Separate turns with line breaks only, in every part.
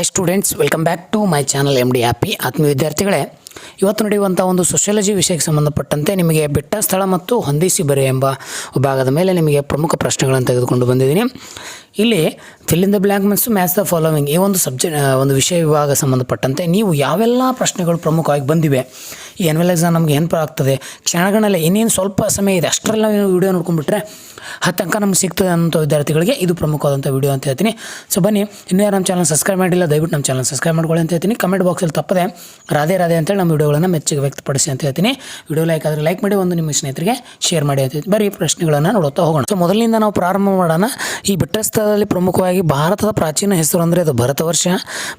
Hi students, welcome back to my channel MD happy. ಆತ್ಮೀಯ ವಿದ್ಯಾರ್ಥಿಗಳೇ, ಇವತ್ತು ನಡೆಯುವಂಥ ಒಂದು ಸೋಷಿಯಾಲಜಿ ವಿಷಯಕ್ಕೆ ಸಂಬಂಧಪಟ್ಟಂತೆ ನಿಮಗೆ ಬಿಟ್ಟ ಸ್ಥಳ ಮತ್ತು ಹೊಂದಿಸಿ ಬರೆ ಎಂಬ ವಿಭಾಗದ ಮೇಲೆ ನಿಮಗೆ ಪ್ರಮುಖ ಪ್ರಶ್ನೆಗಳನ್ನು ತೆಗೆದುಕೊಂಡು ಬಂದಿದ್ದೀನಿ. ಇಲ್ಲಿ ಫಿಲ್ ಇನ್ ದ ಬ್ಲ್ಯಾಂಕ್ ಮತ್ತು ಮ್ಯಾಚ್ ದ ಫಾಲೋವಿಂಗ್ ಈ ಒಂದು ಒಂದು ವಿಷಯ ವಿಭಾಗ ಸಂಬಂಧಪಟ್ಟಂತೆ ನೀವು ಯಾವೆಲ್ಲ ಪ್ರಶ್ನೆಗಳು ಪ್ರಮುಖವಾಗಿ ಬಂದಿವೆ, ಈ ಆನ್ಯುವಲ್ ಎಕ್ಸಾಮ್ ನಮಗೆ ಏನು ಆಗ್ತದೆ, ಕ್ಷಣಗಳಲ್ಲೇ ಇನ್ನೇನು ಸ್ವಲ್ಪ ಸಮಯ ಇದೆ, ಅಷ್ಟರೆಲ್ಲ ನೀವು ವಿಡಿಯೋ ನೋಡ್ಕೊಂಡ್ಬಿಟ್ರೆ 10 ಅಂಕ ನಮ್ಗೆ ಸಿಗ್ತದೆ ಅನ್ನೋ ವಿದ್ಯಾರ್ಥಿಗಳಿಗೆ ಇದು ಪ್ರಮುಖವಾದಂಥ ವಿಡಿಯೋ ಅಂತ ಹೇಳ್ತೀನಿ. ಸೊ ಬನ್ನಿ, ಇನ್ನೂ ಯಾರು ನಮ್ಮ ಚಾನಲ್ ಸಬ್ಸ್ಕ್ರೈಬ್ ಮಾಡಿಲ್ಲ, ದಯವಿಟ್ಟು ನಮ್ಮ ಚಾನಲ್ ಸಬ್ಸ್ಕ್ರೈಬ್ ಮಾಡ್ಕೊಳ್ಳಿ ಅಂತ ಹೇಳ್ತೀನಿ. ಕಮೆಂಟ್ ಬಾಕ್ಸಲ್ಲಿ ತಪ್ಪದೆ ರಾಧೆ ಅಂತೇಳಿ ನಮ್ಮ ವಿಡಿಯೋಗಳನ್ನು ಮೆಚ್ಚುಗೆ ವ್ಯಕ್ತಪಡಿಸಿ ಅಂತ ಹೇಳ್ತೀನಿ. ವಿಡಿಯೋ ಲೈಕ್ ಆದರೆ ಲೈಕ್ ಮಾಡಿ, ಒಂದು ನಿಮ್ಮ ಸ್ನೇಹಿತರಿಗೆ ಶೇರ್ ಮಾಡಿ ಅಂತ ಹೇಳ್ತೀನಿ. ಬರೀ ಪ್ರಶ್ನೆಗಳನ್ನು ನೋಡುತ್ತಾ ಹೋಗೋಣ. ಸೊ ಮೊದಲಿನಿಂದ ನಾವು ಪ್ರಾರಂಭ ಮಾಡೋಣ. ಈ ಬಿಟ್ಟ ಸ್ಥಳದಲ್ಲಿ ಪ್ರಮುಖವಾಗಿ ಭಾರತದ ಪ್ರಾಚೀನ ಹೆಸರು ಅಂದರೆ ಅದು ಭರತವರ್ಷ.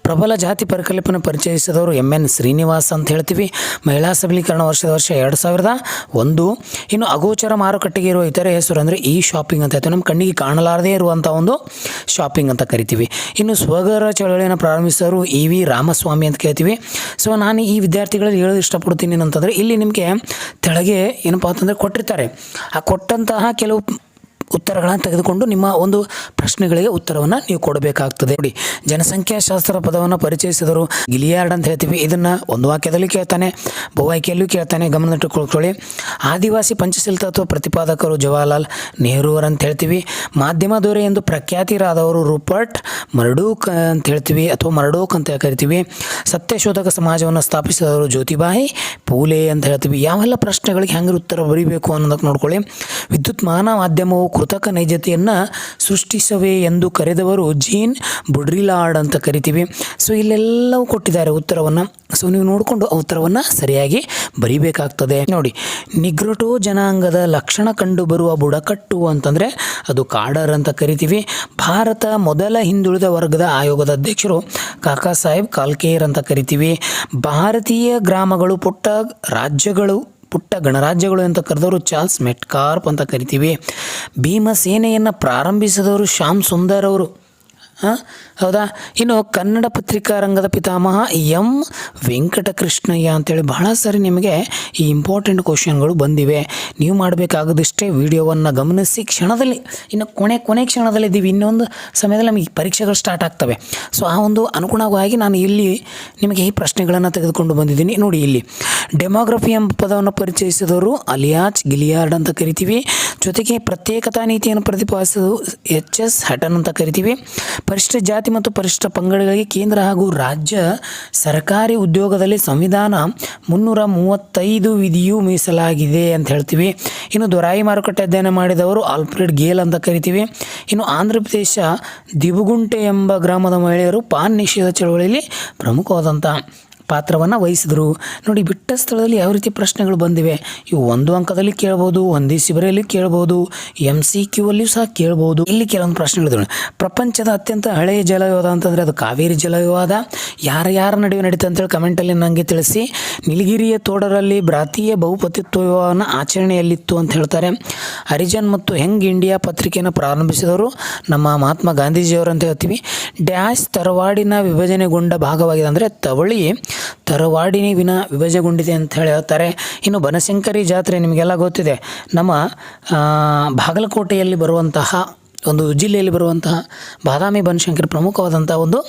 ಪ್ರಬಲ ಜಾತಿ ಪರಿಕಲ್ಪನೆ ಪರಿಚಯಿಸಿದವರು MN ಶ್ರೀನಿವಾಸ್ ಅಂತ ಹೇಳ್ತೀವಿ. ಮಹಿಳಾ ಸಬಲೀಕರಣ ವರ್ಷ 2001. ಇನ್ನು ಅಗೋಚರ ಮಾರುಕಟ್ಟೆಗೆ ಇರುವ ಇತರೆ ಹೆಸರು ಅಂದರೆ ಈ ಶಾಪಿಂಗ್ ಅಂತ ಹೇಳ್ತೀವಿ. ನಮ್ಮ ಕಣ್ಣಿಗೆ ಕಾಣಲಾರದೇ ಇರುವಂಥ ಒಂದು ಶಾಪಿಂಗ್ ಅಂತ ಕರಿತೀವಿ. ಇನ್ನು ಸ್ವಗರ ಚಳವಳಿಯನ್ನು ಪ್ರಾರಂಭಿಸಿದವರು EV ರಾಮಸ್ವಾಮಿ ಅಂತ ಕೇಳ್ತೀವಿ. ಸೊ ನಾನು ಈ ವಿದ್ಯಾರ್ಥಿಗಳಲ್ಲಿ ಹೇಳೋದು ಇಷ್ಟಪಡ್ತೀನಿ ಅಂತಂದರೆ, ಇಲ್ಲಿ ನಿಮಗೆ ತೆಳಗೆ ಏನಪ್ಪ ಅಂತಂದರೆ ಕೊಟ್ಟಿರ್ತಾರೆ. ಆ ಕೊಟ್ಟಂತಹ ಕೆಲವು ಉತ್ತರಗಳನ್ನು ತೆಗೆದುಕೊಂಡು ನಿಮ್ಮ ಒಂದು ಪ್ರಶ್ನೆಗಳಿಗೆ ಉತ್ತರವನ್ನು ನೀವು ಕೊಡಬೇಕಾಗ್ತದೆ. ನೋಡಿ, ಜನಸಂಖ್ಯಾಶಾಸ್ತ್ರ ಪದವನ್ನು ಪರಿಚಯಿಸಿದರು ಗಿಲಿಯಾರ್ಡ್ ಅಂತ ಹೇಳ್ತೀವಿ. ಇದನ್ನು ಒಂದು ವಾಕ್ಯದಲ್ಲಿ ಕೇಳ್ತಾನೆ, ಬಹುವಾಕ್ಯಲ್ಲೂ ಕೇಳ್ತಾನೆ, ಗಮನದಲ್ಲಿಟ್ಟುಕೊಳ್ಳಿ. ಆದಿವಾಸಿ ಪಂಚಶೀಲ ತತ್ವ ಪ್ರತಿಪಾದಕರು ಜವಾಹರ್ಲಾಲ್ ನೆಹರೂರ್ ಅಂತ ಹೇಳ್ತೀವಿ. ಮಾಧ್ಯಮ ದೊರೆ ಎಂದು ಪ್ರಖ್ಯಾತಿರಾದವರು ರೂಪರ್ಟ್ ಮರ್ಡೋಕ್ ಅಂತ ಹೇಳ್ತೀವಿ, ಅಥವಾ ಮರ್ಡೋಕ್ ಅಂತ ಕರಿತೀವಿ. ಸತ್ಯಶೋಧಕ ಸಮಾಜವನ್ನು ಸ್ಥಾಪಿಸಿದವರು ಜ್ಯೋತಿಬಾಯಿ ಫೂಲೆ ಅಂತ ಹೇಳ್ತೀವಿ. ಯಾವೆಲ್ಲ ಪ್ರಶ್ನೆಗಳಿಗೆ ಹೆಂಗೆ ಉತ್ತರ ಬರೀಬೇಕು ಅನ್ನೋದಕ್ಕೆ ನೋಡ್ಕೊಳ್ಳಿ. ವಿದ್ಯುನ್ಮಾನ ಮಾಧ್ಯಮವು ಕೃತಕ ನೈಜತೆಯನ್ನು ಸೃಷ್ಟಿಸವೆ ಎಂದು ಕರೆದವರು ಜೀನ್ ಬುಡ್ರಿಲಾರ್ಡ್ ಅಂತ ಕರಿತೀವಿ. ಸೊ ಇಲ್ಲೆಲ್ಲವೂ ಕೊಟ್ಟಿದ್ದಾರೆ ಉತ್ತರವನ್ನು. ಸೊ ನೀವು ನೋಡಿಕೊಂಡು ಆ ಉತ್ತರವನ್ನು ಸರಿಯಾಗಿ ಬರೀಬೇಕಾಗ್ತದೆ. ನೋಡಿ, ನಿಗ್ರಟೋ ಜನಾಂಗದ ಲಕ್ಷಣ ಕಂಡು ಬರುವ ಬುಡಕಟ್ಟು ಅಂತಂದರೆ ಅದು ಕಾಡರ್ ಅಂತ ಕರಿತೀವಿ. ಭಾರತ ಮೊದಲ ಹಿಂದುಳಿದ ವರ್ಗದ ಆಯೋಗದ ಅಧ್ಯಕ್ಷರು ಕಾಕಾ ಸಾಹೇಬ್ ಕಾಲ್ಕೇರ್ ಅಂತ ಕರಿತೀವಿ. ಭಾರತೀಯ ಗ್ರಾಮಗಳು ಪುಟ್ಟ ಗಣರಾಜ್ಯಗಳು ಅಂತ ಕರೆದವರು ಚಾರ್ಲ್ಸ್ ಮೆಟ್ಕಾರ್ಪ್ ಅಂತ ಕರಿತೀವಿ. ಭೀಮಸೇನೆಯನ್ನು ಪ್ರಾರಂಭಿಸಿದವರು ಶ್ಯಾಮ್ ಸುಂದರ್ ಅವರು. ಹೌದಾ? ಇನ್ನು ಕನ್ನಡ ಪತ್ರಿಕಾ ರಂಗದ ಪಿತಾಮಹ M ವೆಂಕಟಕೃಷ್ಣಯ್ಯ ಅಂತೇಳಿ ಬಹಳ ಸಾರಿ ನಿಮಗೆ ಈ ಇಂಪಾರ್ಟೆಂಟ್ ಕ್ವಶನ್ಗಳು ಬಂದಿವೆ. ನೀವು ಮಾಡಬೇಕಾಗದಿಷ್ಟೇ ವಿಡಿಯೋವನ್ನು ಗಮನಿಸಿ ಕ್ಷಣದಲ್ಲಿ, ಇನ್ನು ಕೊನೆ ಕ್ಷಣದಲ್ಲಿ ಇದ್ದೀವಿ, ಇನ್ನೊಂದು ಸಮಯದಲ್ಲಿ ನಮಗೆ ಪರೀಕ್ಷೆಗಳು ಸ್ಟಾರ್ಟ್ ಆಗ್ತವೆ. ಸೊ ಆ ಒಂದು ಅನುಗುಣವಾಗಿ ನಾನು ಇಲ್ಲಿ ನಿಮಗೆ ಈ ಪ್ರಶ್ನೆಗಳನ್ನು ತೆಗೆದುಕೊಂಡು ಬಂದಿದ್ದೀನಿ. ನೋಡಿ, ಇಲ್ಲಿ ಡೆಮೋಗ್ರಫಿ ಎಂಬ ಪದವನ್ನು ಪರಿಚಯಿಸಿದವರು ಅಲಿಯಾಚ್ ಗಿಲಿಯಾರ್ಡ್ ಅಂತ ಕರಿತೀವಿ. ಜೊತೆಗೆ ಪ್ರತ್ಯೇಕತಾ ನೀತಿಯನ್ನು ಪ್ರತಿಪಾದಿಸಿದವರು HS ಹಟನ್ ಅಂತ ಕರಿತೀವಿ. ಪರಿಶಿಷ್ಟ ಜಾತಿ ಮತ್ತು ಪರಿಶಿಷ್ಟ ಪಂಗಡಗಳಿಗೆ ಕೇಂದ್ರ ಹಾಗೂ ರಾಜ್ಯ ಸರ್ಕಾರಿ ಉದ್ಯೋಗದಲ್ಲಿ ಸಂವಿಧಾನ 335 ವಿಧಿಯು ಮೀಸಲಾಗಿದೆ ಅಂತ ಹೇಳ್ತೀವಿ. ಇನ್ನು ದೊರಾಯಿ ಮಾರುಕಟ್ಟೆ ಅಧ್ಯಯನ ಮಾಡಿದವರು ಆಲ್ಫ್ರೆಡ್ ಗೇಲ್ ಅಂತ ಕರಿತೀವಿ. ಇನ್ನು ಆಂಧ್ರ ಪ್ರದೇಶ ದಿಬುಗುಂಟೆ ಎಂಬ ಗ್ರಾಮದ ಮಹಿಳೆಯರು ಪಾನ್ ನಿಷೇಧ ಚಳವಳಿಯಲ್ಲಿ ಪ್ರಮುಖವಾದಂಥ ಪಾತ್ರವನ್ನು ವಹಿಸಿದರು. ನೋಡಿ, ಬಿಟ್ಟ ಸ್ಥಳದಲ್ಲಿ ಯಾವ ರೀತಿ ಪ್ರಶ್ನೆಗಳು ಬಂದಿವೆ. ಇವು 1 ಅಂಕದಲ್ಲಿ ಕೇಳ್ಬೋದು, ಹೊಂದಿಸಿ ಬರೆಯಲ್ಲಿ ಕೇಳ್ಬೋದು, MCQ ಅಲ್ಲಿಯೂ ಸಹ ಕೇಳ್ಬೋದು. ಇಲ್ಲಿ ಕೆಲವೊಂದು ಪ್ರಶ್ನೆಗಳಿದ್ದಾವೆ. ಪ್ರಪಂಚದ ಅತ್ಯಂತ ಹಳೆಯ ಜಲವಿವಾದ ಅಂತಂದರೆ ಅದು ಕಾವೇರಿ ಜಲವಿವಾದ. ಯಾರ ನಡುವೆ ನಡೀತು ಅಂತೇಳಿ ಕಮೆಂಟಲ್ಲಿ ನನಗೆ ತಿಳಿಸಿ. ನೀಲಗಿರಿಯ ತೋಡರಲ್ಲಿ ಭ್ರಾತೀಯ ಬಹುಪತಿತ್ವ ವಿವಾಹನ ಆಚರಣೆಯಲ್ಲಿತ್ತು ಅಂತ ಹೇಳ್ತಾರೆ. ಹರಿಜನ್ ಮತ್ತು ಯಂಗ್ ಇಂಡಿಯಾ ಪತ್ರಿಕೆಯನ್ನು ಪ್ರಾರಂಭಿಸಿದವರು ನಮ್ಮ ಮಹಾತ್ಮ ಗಾಂಧೀಜಿಯವರು ಅಂತ ಹೇಳ್ತೀವಿ. ಡ್ಯಾಶ್ ತರವಾಡಿನ ವಿಭಜನೆಗೊಂಡ ಭಾಗವಾಗಿದೆ ಅಂದರೆ ತರವಾಡಿನಿ ವಿಭಜನೆಗೊಂಡಿದೆ ಅಂತ ಹೇಳಿ ಹೇಳ್ತಾರೆ. ಇನ್ನು ಬನಶಂಕರಿ ಜಾತ್ರೆ ನಿಮಗೆಲ್ಲ ಗೊತ್ತಿದೆ. ನಮ್ಮ ಬಾಗಲಕೋಟೆಯಲ್ಲಿ ಬರುವಂತಹ ಒಂದು ಜಿಲ್ಲೆಯಲ್ಲಿ ಬರುವಂತಹ ಬಾದಾಮಿ ಬನಶಂಕರಿ ಪ್ರಮುಖವಾದಂಥ ಒಂದು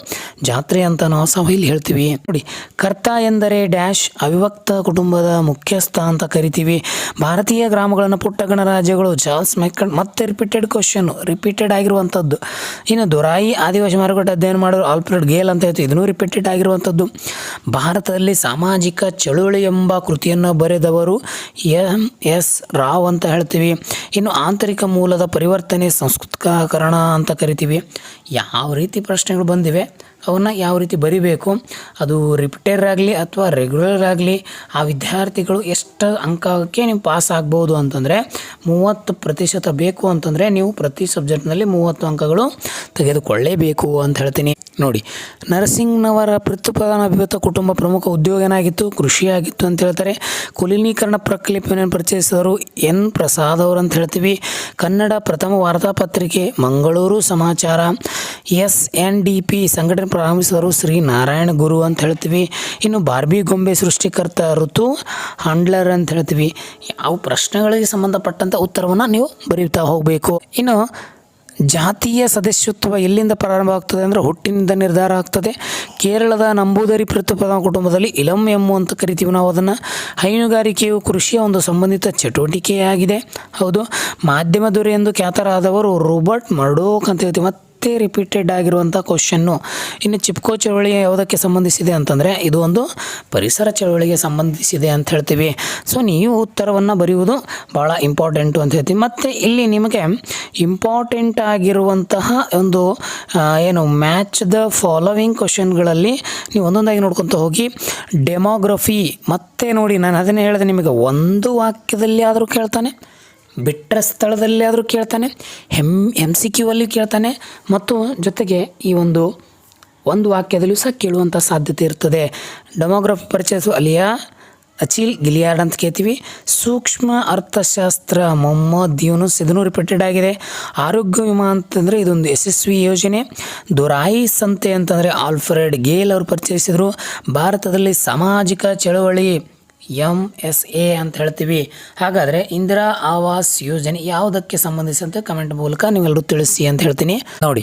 ಜಾತ್ರೆ ಅಂತ ನಾವು ಸಹ ಇಲ್ಲಿ ಹೇಳ್ತೀವಿ. ನೋಡಿ, ಕರ್ತ ಎಂದರೆ ಡ್ಯಾಶ್ ಅವಿಭಕ್ತ ಕುಟುಂಬದ ಮುಖ್ಯಸ್ಥ ಅಂತ ಕರಿತೀವಿ. ಭಾರತೀಯ ಗ್ರಾಮಗಳನ್ನು ಪುಟ್ಟ ಗಣರಾಜ್ಯಗಳು ಚಾರ್ಲ್ಸ್ ಮೆಕ್ಕಾರ್ಟ್. ಮತ್ತೆ ರಿಪೀಟೆಡ್ ಆಗಿರುವಂಥದ್ದು. ಇನ್ನು ದೊರಾಯಿ ಆದಿವಾಸಿ ಮಾರುಕಟ್ಟೆ ಅಧ್ಯಯನ ಮಾಡೋರು ಆಲ್ಫ್ರೆಡ್ ಗೇಲ್ ಅಂತ ಹೇಳ್ತೀವಿ. ಇದನ್ನು ರಿಪೀಟೆಡ್ ಆಗಿರುವಂಥದ್ದು. ಭಾರತದಲ್ಲಿ ಸಾಮಾಜಿಕ ಚಳುವಳಿ ಎಂಬ ಕೃತಿಯನ್ನು ಬರೆದವರು MS ರಾವ್ ಅಂತ ಹೇಳ್ತೀವಿ. ಇನ್ನು ಆಂತರಿಕ ಮೂಲದ ಪರಿವರ್ತನೆ ಸಂಸ್ಕೃತಿಕರಣ ಅಂತ ಕರಿತೀವಿ. ಯಾವ ರೀತಿ ಪ್ರಶ್ನೆಗಳು ಬಂದಿವೆ ಅವನ್ನ ಯಾವ ರೀತಿ ಬರಿಬೇಕು, ಅದು ರಿಪೀಟರ್ ಆಗಲಿ ಅಥವಾ ರೆಗ್ಯುಲರ್ ಆಗಲಿ, ಆ ವಿದ್ಯಾರ್ಥಿಗಳು ಎಷ್ಟು ಅಂಕಕ್ಕೆ ನೀವು ಪಾಸ್ ಆಗ್ಬೋದು ಅಂತಂದರೆ 30% ಬೇಕು ಅಂತಂದರೆ ನೀವು ಪ್ರತಿ ಸಬ್ಜೆಕ್ಟ್ನಲ್ಲಿ 30 ಅಂಕಗಳು ತೆಗೆದುಕೊಳ್ಳೇಬೇಕು ಅಂತ ಹೇಳ್ತೀನಿ. ನೋಡಿ, ನರಸಿಂಗ್ನವರ ಪ್ರತಿಪಾದನ ಅಭಿವೃದ್ಧ ಕುಟುಂಬ ಪ್ರಮುಖ ಉದ್ಯೋಗ ಏನಾಗಿತ್ತು, ಕೃಷಿಯಾಗಿತ್ತು ಅಂತ ಹೇಳ್ತಾರೆ. ಕುಲೀನೀಕರಣ ಪ್ರಕಲ್ಪನೆಯನ್ನು ಪರಿಚಯಿಸಿದವರು N ಪ್ರಸಾದ್ ಅವರು ಅಂತ ಹೇಳ್ತೀವಿ. ಕನ್ನಡ ಪ್ರಥಮ ವಾರ್ತಾಪತ್ರಿಕೆ ಮಂಗಳೂರು ಸಮಾಚಾರ. SNDP ಸಂಘಟನೆ ಪ್ರಾರಂಭಿಸಿದವರು ಶ್ರೀ ನಾರಾಯಣ ಗುರು ಅಂತ ಹೇಳ್ತೀವಿ. ಇನ್ನು ಬಾರ್ಬಿ ಗೊಂಬೆ ಸೃಷ್ಟಿಕರ್ತ ಋತು ಹಂಡ್ಲರ್ ಅಂತ ಹೇಳ್ತೀವಿ. ಯಾವ ಪ್ರಶ್ನೆಗಳಿಗೆ ಸಂಬಂಧಪಟ್ಟಂಥ ಉತ್ತರವನ್ನು ನೀವು ಬರೀತಾ ಹೋಗಬೇಕು. ಇನ್ನು ಜಾತಿಯ ಸದಸ್ಯತ್ವ ಎಲ್ಲಿಂದ ಪ್ರಾರಂಭ ಆಗ್ತದೆ ಅಂದರೆ ಹುಟ್ಟಿನಿಂದ ನಿರ್ಧಾರ ಆಗ್ತದೆ. ಕೇರಳದ ನಂಬೂದರಿ ಪ್ರತಿಪದ ಕುಟುಂಬದಲ್ಲಿ ಇಳಂ ಎಮ್ಮು ಅಂತ ಕರಿತೀವಿ ನಾವು ಅದನ್ನು. ಹೈನುಗಾರಿಕೆಯು ಕೃಷಿಯ ಒಂದು ಸಂಬಂಧಿತ ಚಟುವಟಿಕೆಯಾಗಿದೆ. ಹೌದು. ಮಾಧ್ಯಮ ದೊರೆ ಎಂದು ಖ್ಯಾತರಾದವರು ರಾಬರ್ಟ್ ಮರ್ಡೋಕ್ ಅಂತ ಹೇಳ್ತೀವಿ. ಮತ್ತೆ ರಿಪೀಟೆಡ್ ಆಗಿರುವಂಥ ಕ್ವಶನ್ನು. ಇನ್ನು ಚಿಪ್ಕೋ ಚಳವಳಿ ಯಾವುದಕ್ಕೆ ಸಂಬಂಧಿಸಿದೆ ಅಂತಂದರೆ ಇದು ಒಂದು ಪರಿಸರ ಚಳವಳಿಗೆ ಸಂಬಂಧಿಸಿದೆ ಅಂತ ಹೇಳ್ತೀವಿ. ಸೊ ನೀವು ಉತ್ತರವನ್ನು ಬರೆಯುವುದು ಭಾಳ ಇಂಪಾರ್ಟೆಂಟು ಅಂತ ಹೇಳ್ತೀವಿ. ಮತ್ತು ಇಲ್ಲಿ ನಿಮಗೆ ಇಂಪಾರ್ಟೆಂಟ್ ಆಗಿರುವಂತಹ ಒಂದು ಏನು ಮ್ಯಾಚ್ ದ ಫಾಲೋವಿಂಗ್ ಕ್ವಶನ್ಗಳಲ್ಲಿ ನೀವು ಒಂದೊಂದಾಗಿ ನೋಡ್ಕೊತ ಹೋಗಿ. ಡೆಮೋಗ್ರಫಿ ಮತ್ತೆ ನೋಡಿ, ನಾನು ಅದನ್ನೇ ಹೇಳಿದೆ ನಿಮಗೆ, ಒಂದು ವಾಕ್ಯದಲ್ಲಿ ಆದರೂ ಕೇಳ್ತಾನೆ, ಬಿಟ್ಟ ಸ್ಥಳದಲ್ಲಿ ಆದರೂ ಕೇಳ್ತಾನೆ, MCQ ಅಲ್ಲಿ ಕೇಳ್ತಾನೆ, ಮತ್ತು ಜೊತೆಗೆ ಈ ಒಂದು ವಾಕ್ಯದಲ್ಲಿಯೂ ಸಹ ಕೇಳುವಂಥ ಸಾಧ್ಯತೆ ಇರ್ತದೆ. ಡೆಮೋಗ್ರಫಿ ಪರಿಚಯಿಸುವ ಅಲಿಯಾ ಅಚಿಲ್ ಗಿಲಿಯಾರ್ಡ್ ಅಂತ ಕೇಳ್ತೀವಿ. ಸೂಕ್ಷ್ಮ ಅರ್ಥಶಾಸ್ತ್ರ ಮೊಹಮ್ಮದ್ ಯೂನುಸ್, ಇದನ್ನು ರಿಪೀಟೆಡ್ ಆಗಿದೆ. ಆರೋಗ್ಯ ವಿಮಾ ಅಂತಂದರೆ ಇದೊಂದು ಯಶಸ್ವಿ ಯೋಜನೆ. ದೊರಾಯಿ ಸಂತೆ ಅಂತಂದರೆ ಆಲ್ಫ್ರೆಡ್ ಗೇಲ್ ಅವರು ಪರಿಚಯಿಸಿದರು. ಭಾರತದಲ್ಲಿ ಸಾಮಾಜಿಕ ಚಳವಳಿ MSA ಅಂತ ಹೇಳ್ತೀವಿ. ಹಾಗಾದರೆ ಇಂದಿರಾ ಆವಾಸ್ ಯೋಜನೆ ಯಾವುದಕ್ಕೆ ಸಂಬಂಧಿಸಿದಂತೆ ಕಮೆಂಟ್ ಮೂಲಕ ನೀವೆಲ್ಲರೂ ತಿಳಿಸಿ ಅಂತ ಹೇಳ್ತೀನಿ. ನೋಡಿ,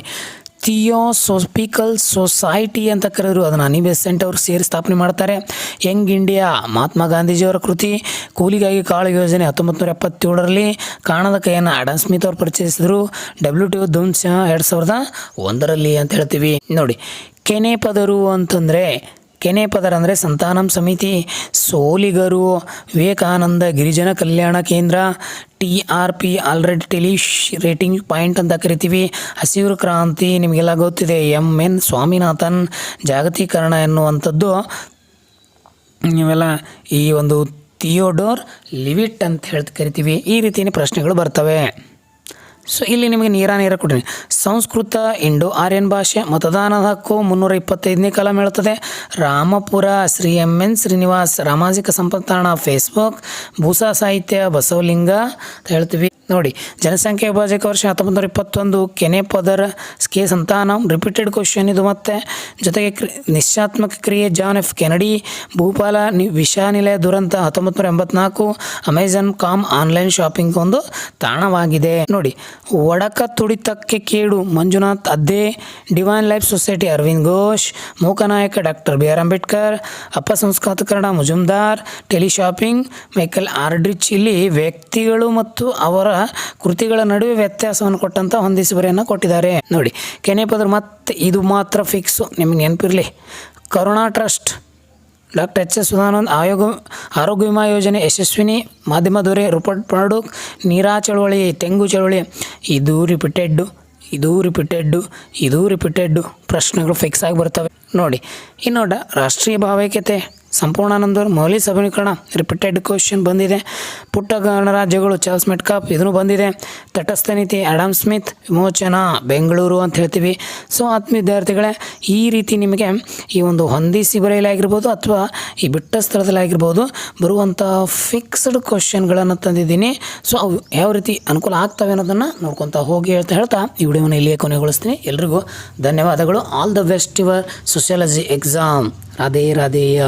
ಥಿಯೋಸೋಫಿಕಲ್ ಸೊಸೈಟಿ ಅಂತ ಕರೆದ್ರು, ಅದನ್ನು ಅನಿ ಬೆಸೆಂಟ್ ಅವರು ಸೇರಿ ಸ್ಥಾಪನೆ ಮಾಡ್ತಾರೆ. ಯಂಗ್ ಇಂಡಿಯಾ ಮಹಾತ್ಮ ಗಾಂಧೀಜಿಯವರ ಕೃತಿ. ಕೂಲಿಗಾಗಿ ಕಾಳು ಯೋಜನೆ 1977ರಲ್ಲಿ. ಕಾಣದ ಕೈಯನ್ನು ಆಡಮ್ ಸ್ಮಿತ್ ಅವರು ಪರಿಚಯಿಸಿದರು. WTO ಧ್ವಂಸ 2001ರಲ್ಲಿ ಅಂತ ಹೇಳ್ತೀವಿ. ನೋಡಿ, ಕೆನೆಪದರು ಅಂತಂದರೆ ಕೆನೆಪದರ ಅಂದರೆ ಸಂತಾನಂ ಸಮಿತಿ. ಸೋಲಿಗರು ವಿವೇಕಾನಂದ ಗಿರಿಜನ ಕಲ್ಯಾಣ ಕೇಂದ್ರ. TRP ಆಲ್ರೆಡಿ ರೇಟಿಂಗ್ ಪಾಯಿಂಟ್ ಅಂತ ಕರಿತೀವಿ. ಹಸಿರು ಕ್ರಾಂತಿ ನಿಮಗೆಲ್ಲ ಗೊತ್ತಿದೆ. MN ಸ್ವಾಮಿನಾಥನ್. ಜಾಗತೀಕರಣ ಎನ್ನುವಂಥದ್ದು ನೀವೆಲ್ಲ ಈ ಒಂದು ಥಿಯೋಡೋರ್ ಲಿವಿಟ್ ಅಂತ ಕರಿತೀವಿ. ಈ ರೀತಿಯ ಪ್ರಶ್ನೆಗಳು ಬರ್ತವೆ. ಸೊ ಇಲ್ಲಿ ನಿಮಗೆ ನೇರ ಕೊಟ್ಟಿನಿ. ಸಂಸ್ಕೃತ ಇಂಡೋ ಆರ್ಯನ್ ಭಾಷೆ. ಮತದಾನದ ಹಕ್ಕು 325ನೇ ಕಲಂ ಹೇಳ್ತದೆ. ರಾಮಪುರ ಶ್ರೀ MN ಶ್ರೀನಿವಾಸ್. ಸಾಮಾಜಿಕ ಸಂಪತ್ತಾಣ ಫೇಸ್ಬುಕ್. ಭೂಸಾ ಸಾಹಿತ್ಯ ಬಸವಲಿಂಗ ಅಂತ ಹೇಳ್ತೀವಿ. ನೋಡಿ, ಜನಸಂಖ್ಯೆ ವಿಭಾಜಕ ವರ್ಷ 1921. ಕೆನೆಪದರ ಕೆ ಸಂತಾನ ರಿಪೀಟೆಡ್ ಕ್ವಶನ್ ಇದು. ಮತ್ತೆ ಜೊತೆಗೆ ನಿಶ್ಚಾತ್ಮಕ ಕ್ರಿಯೆ ಜಾನ್ F ಕೆನಡಿ. ಭೂಪಾಲ ವಿಷಾನಿಲಯ ದುರಂತ 1984. ಅಮೆಜಾನ್ ಕಾಮ್ ಆನ್ಲೈನ್ ಶಾಪಿಂಗ್ ಒಂದು ತಾಣವಾಗಿದೆ. ನೋಡಿ, ಒಡಕ ತುಡಿತಕ್ಕೆ ಕೇಡು ಮಂಜುನಾಥ್ ಅದ್ದೆ. Divine life society Aravind Ghosh. Mooknayak doctor BR Ambedkar. ಅಪಸಂಸ್ಕೃತಕರಣ ಮುಜುಮ್ದಾರ್. ಟೆಲಿಶಾಪಿಂಗ್ ಮೈಕಲ್ ಆರ್ಡ್ರಿಚ್. ಇಲ್ಲಿ ವ್ಯಕ್ತಿಗಳು ಮತ್ತು ಅವರ ಕೃತಿಗಳ ನಡುವೆ ವ್ಯತ್ಯಾಸವನ್ನು ಕೊಟ್ಟಂಥ ಹೊಂದಿಸಿ ಬರೆಯನ್ನು ಕೊಟ್ಟಿದ್ದಾರೆ. ನೋಡಿ, ಕೆನೆಪದರ ಮತ್ತೆ ಇದು ಮಾತ್ರ ಫಿಕ್ಸು, ನಿಮಗೆ ನೆನಪಿರಲಿ. ಕರುಣಾ ಟ್ರಸ್ಟ್ ಡಾಕ್ಟರ್ HS ಸುಧಾನಂದ್. ಆರೋಗ್ಯ ವಿಮಾ ಯೋಜನೆ ಯಶಸ್ವಿನಿ. ಮಾಧ್ಯಮ ದೊರೆ ರೂಪರ್ಟ್ ಮರ್ಡೋಕ್. ನೀರಾ ಚಳವಳಿ, ತೆಂಗು ಚಳವಳಿ. ಇದು ರಿಪೀಟೆಡ್ಡು ಪ್ರಶ್ನೆಗಳು ಫಿಕ್ಸ್ ಆಗಿ ಬರ್ತವೆ. ನೋಡಿ, ಇನ್ನು ರಾಷ್ಟ್ರೀಯ ಭಾವೈಕ್ಯತೆ ಸಂಪೂರ್ಣಾನಂದ ಮೌಲ್ಯ ಸಬಲೀಕರಣ ರಿಪೀಟೆಡ್ ಕ್ವಶನ್ ಬಂದಿದೆ. ಪುಟ್ಟ ಗಣರಾಜ್ಯಗಳು ಚಾರ್ಲ್ಸ್ ಮೆಟ್ಕಾಪ್, ಇದನ್ನು ಬಂದಿದೆ. ತಟಸ್ಥ ನೀತಿ ಆಡಮ್ ಸ್ಮಿತ್. ವಿಮೋಚನಾ ಬೆಂಗಳೂರು ಅಂತ ಹೇಳ್ತೀವಿ. ಸೊ ಆತ್ಮೀಯ ವಿದ್ಯಾರ್ಥಿಗಳೇ, ಈ ರೀತಿ ನಿಮಗೆ ಈ ಒಂದು ಹೊಂದಿಸಿ ಬರೆಯಲಾಗಿರ್ಬೋದು ಅಥವಾ ಈ ಬಿಟ್ಟ ಸ್ಥಳದಲ್ಲಾಗಿರ್ಬೋದು ಬರುವಂಥ ಫಿಕ್ಸ್ಡ್ ಕ್ವಶನ್ಗಳನ್ನು ತಂದಿದ್ದೀನಿ. ಸೊ ಅವು ಯಾವ ರೀತಿ ಅನುಕೂಲ ಆಗ್ತವೆ ಅನ್ನೋದನ್ನು ನೋಡ್ಕೊತಾ ಹೋಗಿ ಹೇಳ್ತಾ ಈ ವಿಡಿಯೋವನ್ನು ಇಲ್ಲಿಯೇ ಕೊನೆಗೊಳಿಸ್ತೀನಿ. ಎಲ್ರಿಗೂ ಧನ್ಯವಾದಗಳು. All the best your sociology exam. Radhe Radheya.